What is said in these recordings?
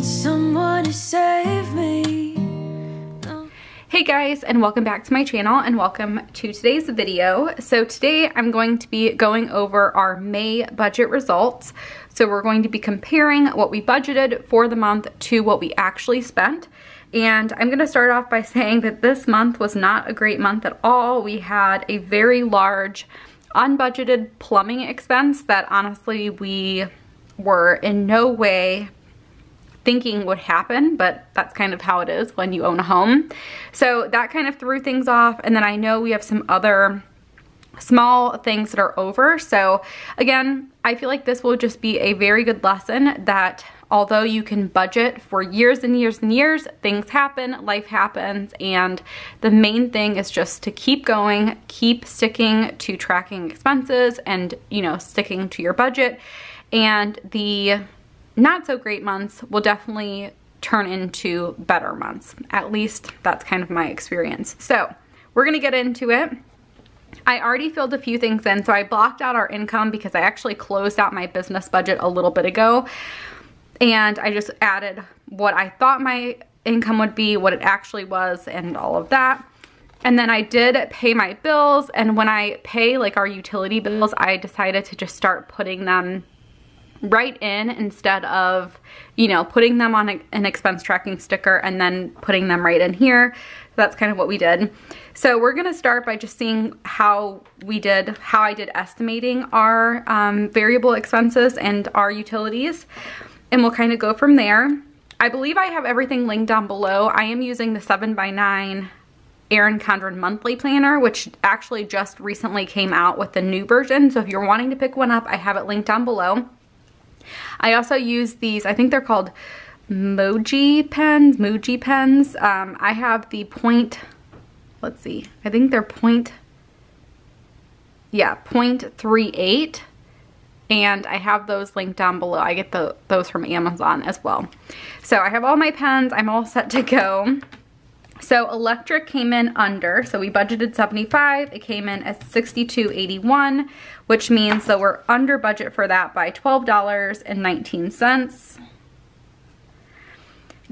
someone to save me. Hey guys, and welcome back to my channel and welcome to today's video. So today I'm going to be going over our May budget results. So we're going to be comparing what we budgeted for the month to what we actually spent. And I'm going to start off by saying that this month was not a great month at all. We had a very large unbudgeted plumbing expense that honestly we were in no way thinking would happen, but that's kind of how it is when you own a home. So that kind of threw things off, and then I know we have some other small things that are over. So again, I feel like this will just be a very good lesson that although you can budget for years and years and years, things happen, life happens, and the main thing is just to keep going, keep sticking to tracking expenses and, you know, sticking to your budget. And the not so great months will definitely turn into better months. At least that's kind of my experience. So we're gonna get into it. I already filled a few things in, so I blocked out our income because I actually closed out my business budget a little bit ago. And I just added what I thought my income would be, what it actually was, and all of that. And then I did pay my bills, and when I pay like our utility bills, I decided to just start putting them right in instead of, you know, putting them on an expense tracking sticker and then putting them right in here. That's kind of what we did. So we're gonna start by just seeing how I did estimating our variable expenses and our utilities, and we'll kind of go from there. I believe I have everything linked down below. I am using the 7x9 Erin Condren monthly planner, which actually just recently came out with the new version. So if you're wanting to pick one up, I have it linked down below. I also use these, I think they're called Muji pens. I have the point, let's see, I think they're 0.38, and I have those linked down below. I get those from Amazon as well. So I have all my pens, I'm all set to go. So electric came in under, so we budgeted $75, it came in at $62.81, which means that we're under budget for that by $12.19.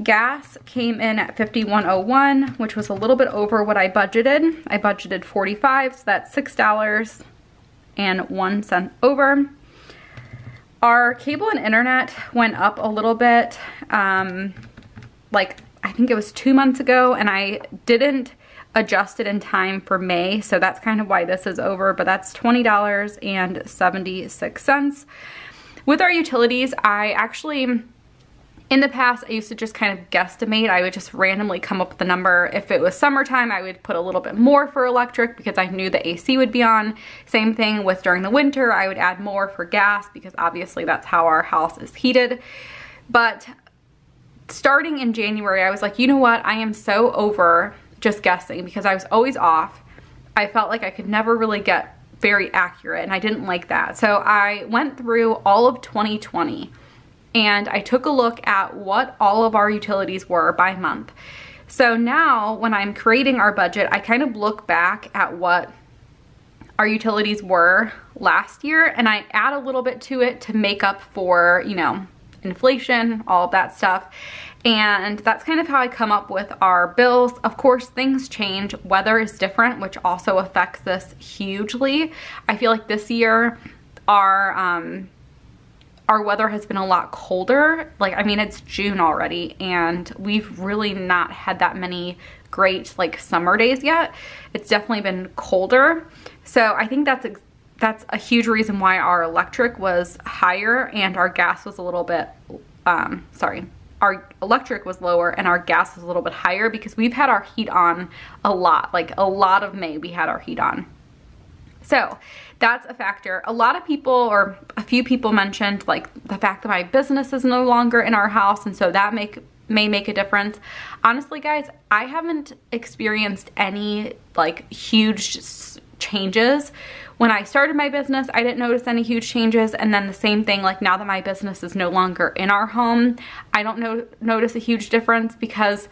Gas came in at $51.01, which was a little bit over what I budgeted. I budgeted $45, so that's $6.01 over. Our cable and internet went up a little bit, like I think it was 2 months ago, and I didn't adjust it in time for May, so that's kind of why this is over, but that's $20.76. With our utilities, I actually, in the past, I used to just kind of guesstimate. I would just randomly come up with the number. If it was summertime, I would put a little bit more for electric because I knew the AC would be on. Same thing with during the winter, I would add more for gas because obviously that's how our house is heated. But starting in January, I was like, you know what? I am so over just guessing because I was always off. I felt like I could never really get very accurate, and I didn't like that. So I went through all of 2020 and I took a look at what all of our utilities were by month. So now when I'm creating our budget, I kind of look back at what our utilities were last year, and I add a little bit to it to make up for, you know, inflation, all of that stuff. And that's kind of how I come up with our bills. Of course, things change. Weather is different, which also affects this hugely. I feel like this year our weather has been a lot colder. Like, I mean, it's June already, and we've really not had that many great like summer days yet. It's definitely been colder. So I think that's a huge reason why our electric was higher and our gas was a little bit, our electric was lower and our gas was a little bit higher because we've had our heat on a lot. Like a lot of May we had our heat on. So that's a factor. A lot of people, or a few people, mentioned like the fact that my business is no longer in our house, and so that may make a difference. Honestly guys, I haven't experienced any like huge changes. When I started my business, I didn't notice any huge changes, and then the same thing, like now that my business is no longer in our home, I don't notice a huge difference because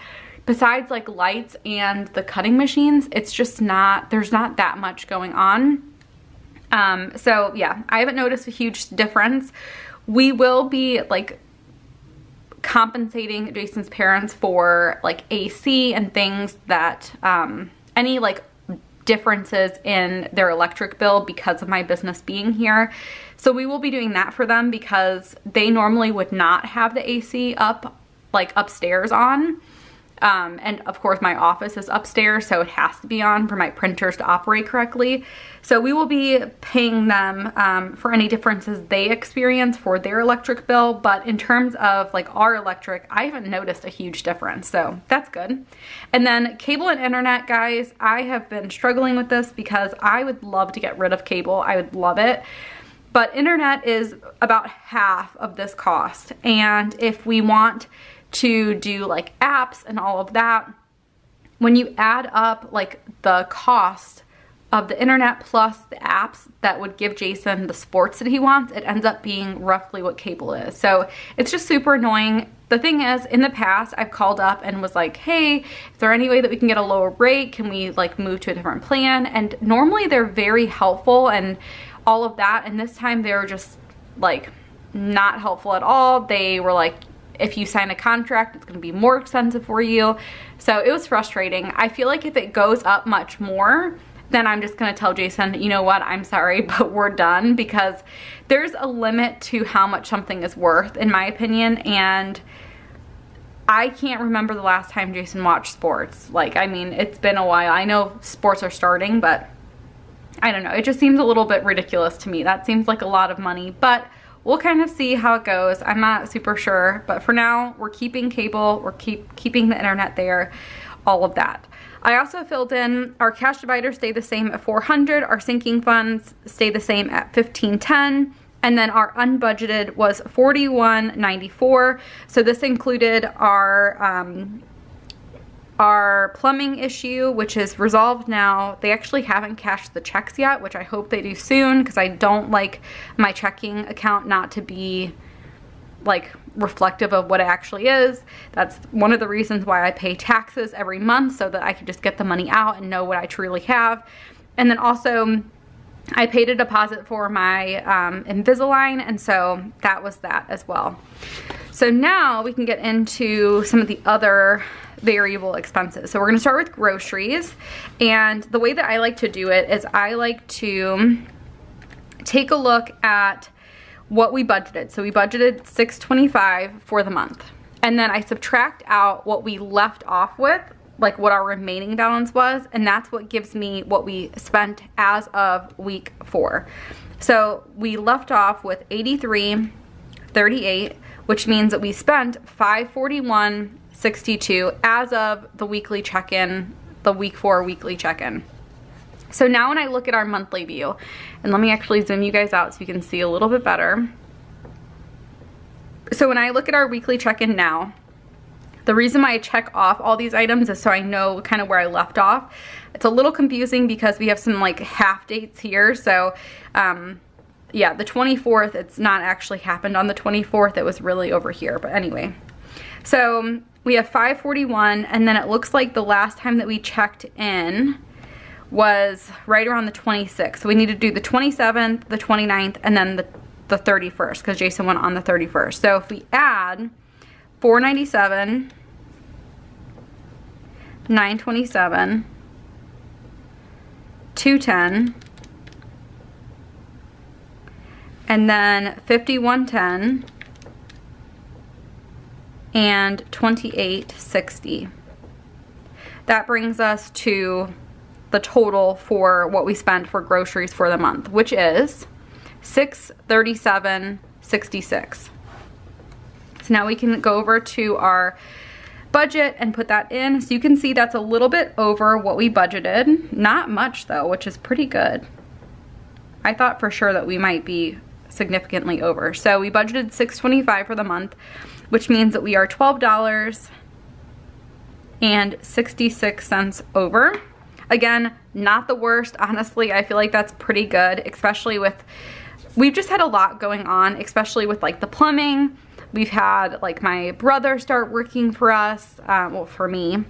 besides like lights and the cutting machines, it's just not, there's not that much going on. So yeah, I haven't noticed a huge difference. We will be like compensating Jason's parents for like AC and things that, any like differences in their electric bill because of my business being here. So we will be doing that for them because they normally would not have the AC up, like upstairs on. And of course my office is upstairs, so it has to be on for my printers to operate correctly. So we will be paying them for any differences they experience for their electric bill. But in terms of like our electric, I haven't noticed a huge difference, so that's good. And then cable and internet, guys, I have been struggling with this because I would love to get rid of cable. I would love it. But internet is about half of this cost. And if we want to do like apps and all of that, when you add up like the cost of the internet plus the apps that would give Jason the sports that he wants, it ends up being roughly what cable is. So it's just super annoying. The thing is, in the past, I've called up and was like, hey, is there any way that we can get a lower rate? Can we like move to a different plan? And normally they're very helpful and all of that. And this time they were just like not helpful at all. They were like, if you sign a contract, it's going to be more expensive for you. So it was frustrating. I feel like if it goes up much more, then I'm just going to tell Jason, you know what, I'm sorry, but we're done, because there's a limit to how much something is worth, in my opinion. And I can't remember the last time Jason watched sports. Like, I mean, it's been a while. I know sports are starting, but I don't know. It just seems a little bit ridiculous to me. That seems like a lot of money, but we'll kind of see how it goes. I'm not super sure, but for now, we're keeping cable, we're keeping the internet there, all of that. I also filled in our cash divider stayed the same at $400, our sinking funds stayed the same at $15.10, and then our unbudgeted was $41.94. So this included our plumbing issue, which is resolved now. They actually haven't cashed the checks yet, which I hope they do soon, because I don't like my checking account not to be like reflective of what it actually is. That's one of the reasons why I pay taxes every month, so that I can just get the money out and know what I truly have. And then also I paid a deposit for my Invisalign, and so that was that as well. So now we can get into some of the other variable expenses. So we're going to start with groceries, and the way that I like to do it is I like to take a look at what we budgeted. So we budgeted $625 for the month, and then I subtract out what we left off with, like what our remaining balance was, and that's what gives me what we spent as of week 4. So we left off with $83.38, which means that we spent $541.62 as of the weekly check-in, the week 4 weekly check-in. So now when I look at our monthly view, and let me actually zoom you guys out so you can see a little bit better. So when I look at our weekly check-in now, the reason why I check off all these items is so I know kind of where I left off. It's a little confusing because we have some like half dates here. So yeah, the 24th, it's not actually happened on the 24th. It was really over here, but anyway. So we have 541, and then it looks like the last time that we checked in was right around the 26th. So we need to do the 27th, the 29th, and then the 31st, because Jason went on the 31st. So if we add 497, 927, 210, and then 5110 and 2860. That brings us to the total for what we spent for groceries for the month, which is $637.66. So now we can go over to our budget and put that in. So you can see that's a little bit over what we budgeted. Not much though, which is pretty good. I thought for sure that we might be significantly over. So we budgeted $625 for the month, which means that we are $12.66 over. Again, not the worst, honestly. I feel like that's pretty good, especially with, we've just had a lot going on, especially with like the plumbing. We've had like my brother start working for us, well, for me.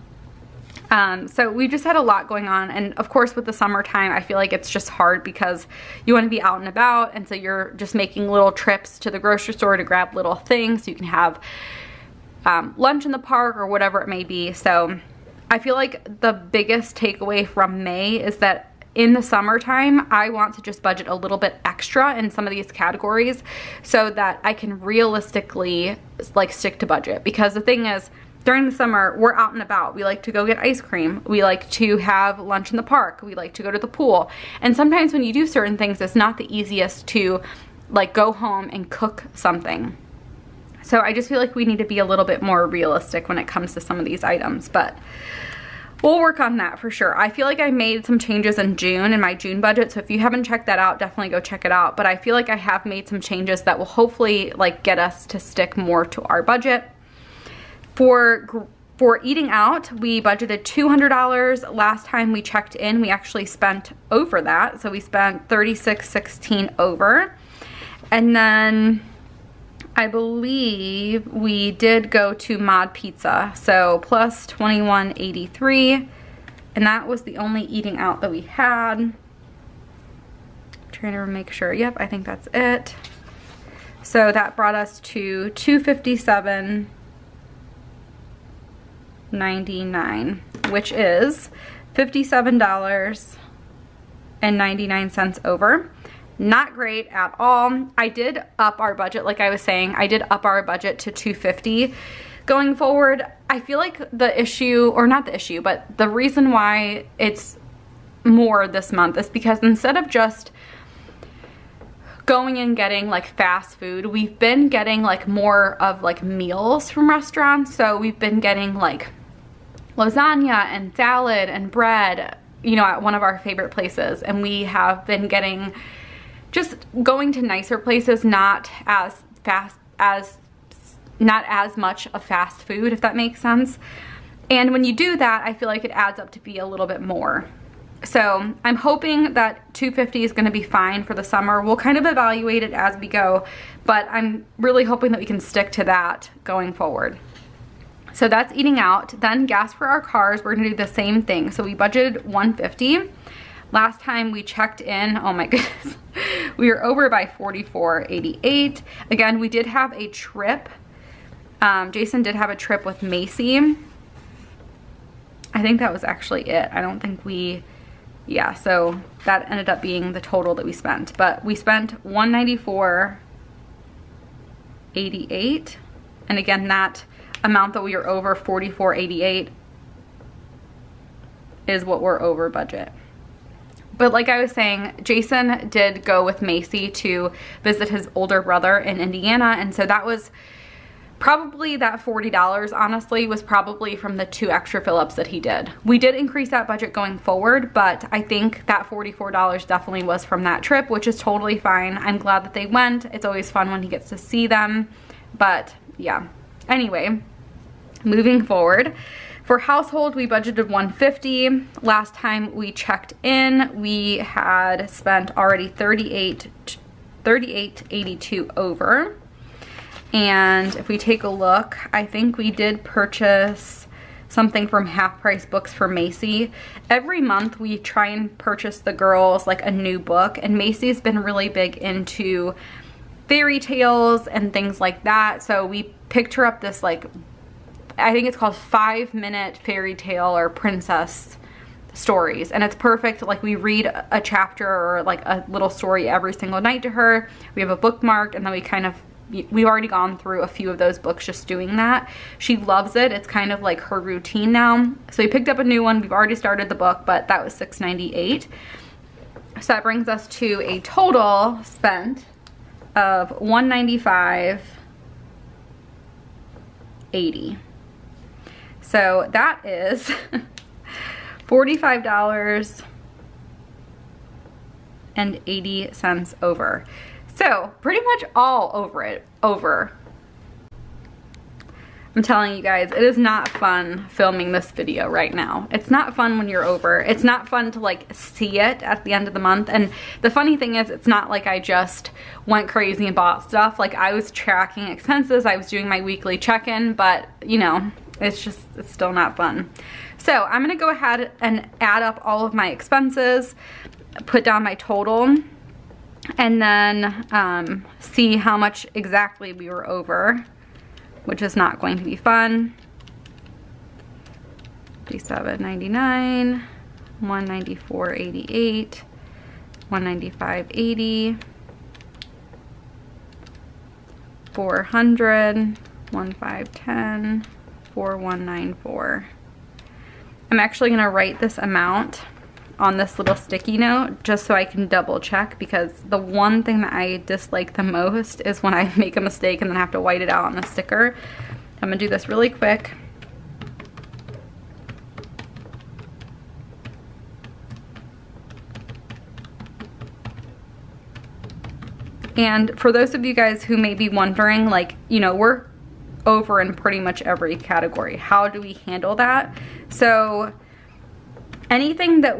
So we just had a lot going on, and of course with the summertime I feel like it's just hard because you want to be out and about, and so you're just making little trips to the grocery store to grab little things so you can have lunch in the park or whatever it may be. So I feel like the biggest takeaway from May is that in the summertime, I want to just budget a little bit extra in some of these categories so that I can realistically like stick to budget. Because the thing is, during the summer, we're out and about. We like to go get ice cream. We like to have lunch in the park. We like to go to the pool. And sometimes when you do certain things, it's not the easiest to like go home and cook something. So I just feel like we need to be a little bit more realistic when it comes to some of these items, but we'll work on that for sure. I feel like I made some changes in June in my June budget, so if you haven't checked that out, definitely go check it out. But I feel like I have made some changes that will hopefully like get us to stick more to our budget. For eating out, we budgeted $200. Last time we checked in, we actually spent over that. So we spent $36.16 over. And then I believe we did go to Mod Pizza. So plus $21.83. And that was the only eating out that we had. I'm trying to make sure. Yep, I think that's it. So that brought us to $257.99, which is $57.99 over. Not great at all. I did up our budget, like I was saying, I did up our budget to $250. Going forward, I feel like the issue, or not the issue, but the reason why it's more this month is because instead of just going and getting like fast food, we've been getting like more of like meals from restaurants. So we've been getting like lasagna and salad and bread, you know, at one of our favorite places. And we have been getting, just going to nicer places, not as much of fast food, if that makes sense. And when you do that, I feel like it adds up to be a little bit more. So I'm hoping that $250 is going to be fine for the summer. We'll kind of evaluate it as we go, but I'm really hoping that we can stick to that going forward. So that's eating out. Then gas for our cars, we're going to do the same thing. So we budgeted $150. Last time we checked in, oh my goodness, we were over by $44.88. Again, we did have a trip. Jason did have a trip with Macy. I think that was actually it. I don't think we, yeah, so that ended up being the total that we spent. But we spent $194.88. And again, that amount that we are over, $44.88, is what we're over budget. But like I was saying, Jason did go with Macy to visit his older brother in Indiana, and so that was probably that $40, honestly, was probably from the 2 extra fill-ups that he did. We did increase that budget going forward, but I think that $44 definitely was from that trip, which is totally fine. I'm glad that they went. It's always fun when he gets to see them, but yeah. Anyway, moving forward. For household, we budgeted $150. Last time we checked in, we had spent already $38.82 over. And if we take a look, I think we did purchase something from Half Price Books for Macy. Every month we try and purchase the girls like a new book, and Macy's been really big into fairy tales and things like that. So we picked her up this, like, I think it's called 5-minute fairy tale or princess stories, and it's perfect. Like, we read a chapter or like a little story every single night to her. We have a bookmark, and then we've already gone through a few of those books just doing that. She loves it. It's kind of like her routine now. So we picked up a new one. We've already started the book, but that was $6.98. So that brings us to a total spent of $195.80. So that is $45.80 over. So pretty much all over. I'm telling you guys, it is not fun filming this video right now. It's not fun when you're over. It's not fun to like see it at the end of the month. And the funny thing is, it's not like I just went crazy and bought stuff. Like, I was tracking expenses. I was doing my weekly check-in, but you know, it's still not fun. So I'm gonna go ahead and add up all of my expenses, put down my total, and then see how much exactly we were over. which is not going to be fun. $57.99, $194.88, $195.80, $400, $1510, $4194. I'm actually gonna write this amount on this little sticky note just so I can double check, because the one thing that I dislike the most is when I make a mistake and then have to white it out on the sticker. I'm gonna do this really quick. And for those of you guys who may be wondering, like, you know, we're over in pretty much every category. How do we handle that? So anything that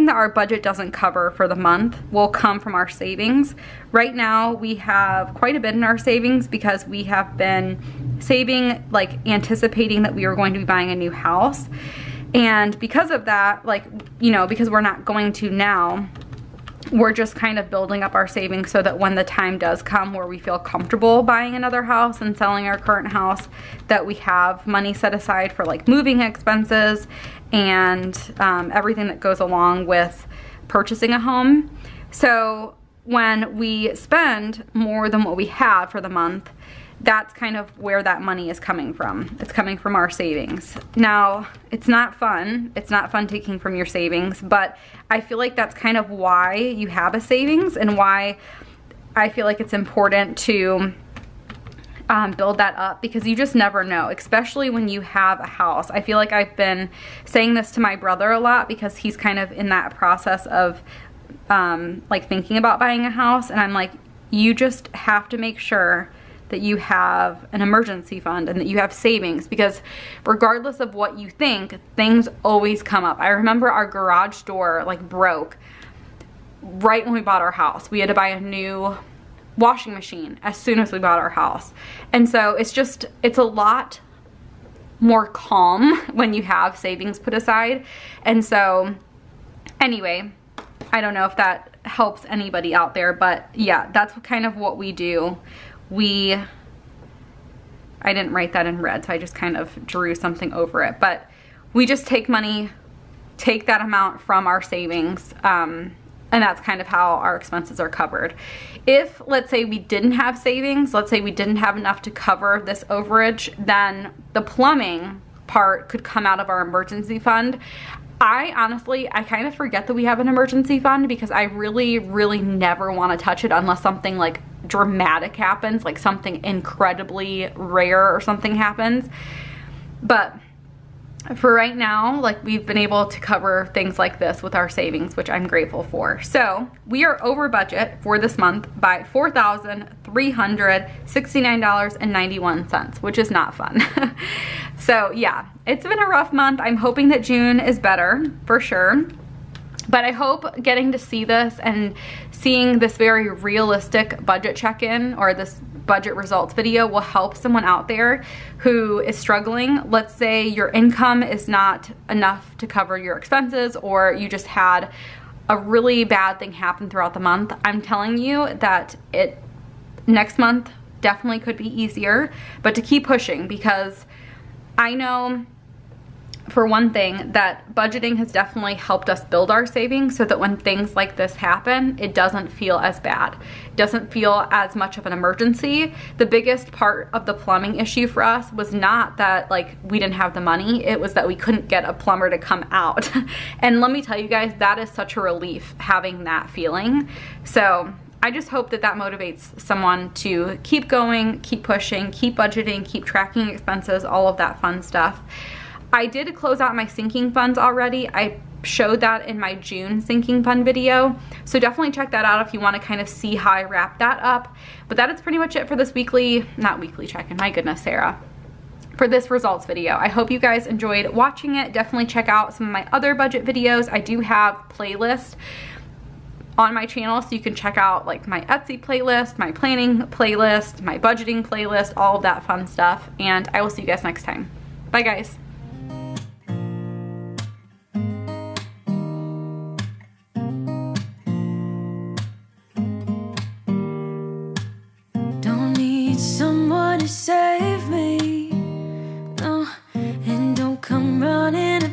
our budget doesn't cover for the month will come from our savings. Right now we have quite a bit in our savings because we have been saving, like anticipating that we were going to be buying a new house. And because of that, like, you know, because we're not going to now, we're just kind of building up our savings so that when the time does come where we feel comfortable buying another house and selling our current house, that we have money set aside for like moving expenses and everything that goes along with purchasing a home. So when we spend more than what we have for the month, that's kind of where that money is coming from. It's coming from our savings. Now, it's not fun. It's not fun taking from your savings, but I feel like that's kind of why you have a savings and why I feel like it's important to build that up, because you just never know, especially when you have a house. I feel like I've been saying this to my brother a lot because he's kind of in that process of like thinking about buying a house, and I'm like, you just have to make sure that you have an emergency fund and that you have savings, because regardless of what you think, things always come up. I remember our garage door like broke right when we bought our house. We had to buy a new washing machine as soon as we bought our house. And so it's a lot more calm when you have savings put aside. And so anyway, I don't know if that helps anybody out there, but yeah, that's kind of what we do. I didn't write that in red, so I just kind of drew something over it, but we just take that amount from our savings, and that's kind of how our expenses are covered. If, let's say we didn't have savings, let's say we didn't have enough to cover this overage, then the plumbing part could come out of our emergency fund. I kind of forget that we have an emergency fund because I really, really never want to touch it unless something like dramatic happens, like something incredibly rare or something happens. But for right now, like, we've been able to cover things like this with our savings, which I'm grateful for. So we are over budget for this month by $4,369.91, which is not fun. So yeah, it's been a rough month. I'm hoping that June is better for sure. But I hope getting to see this and seeing this very realistic budget check-in or this budget results video will help someone out there who is struggling. Let's say your income is not enough to cover your expenses, or you just had a really bad thing happen throughout the month. I'm telling you that next month definitely could be easier, but to keep pushing, because I know for one thing that budgeting has definitely helped us build our savings so that when things like this happen, it doesn't feel as bad. It doesn't feel as much of an emergency. The biggest part of the plumbing issue for us was not that like we didn't have the money, it was that we couldn't get a plumber to come out. And let me tell you guys, that is such a relief having that feeling. So I just hope that that motivates someone to keep going, keep pushing, keep budgeting, keep tracking expenses, all of that fun stuff. I did close out my sinking funds already. I showed that in my June sinking fund video. So definitely check that out if you want to kind of see how I wrap that up. But that is pretty much it for this not weekly check-in, my goodness, Sarah. For this results video. I hope you guys enjoyed watching it. Definitely check out some of my other budget videos. I do have playlists on my channel, so you can check out like my Etsy playlist, my planning playlist, my budgeting playlist, all of that fun stuff. And I will see you guys next time. Bye guys. Don't need need someone to save me. No, and don't come running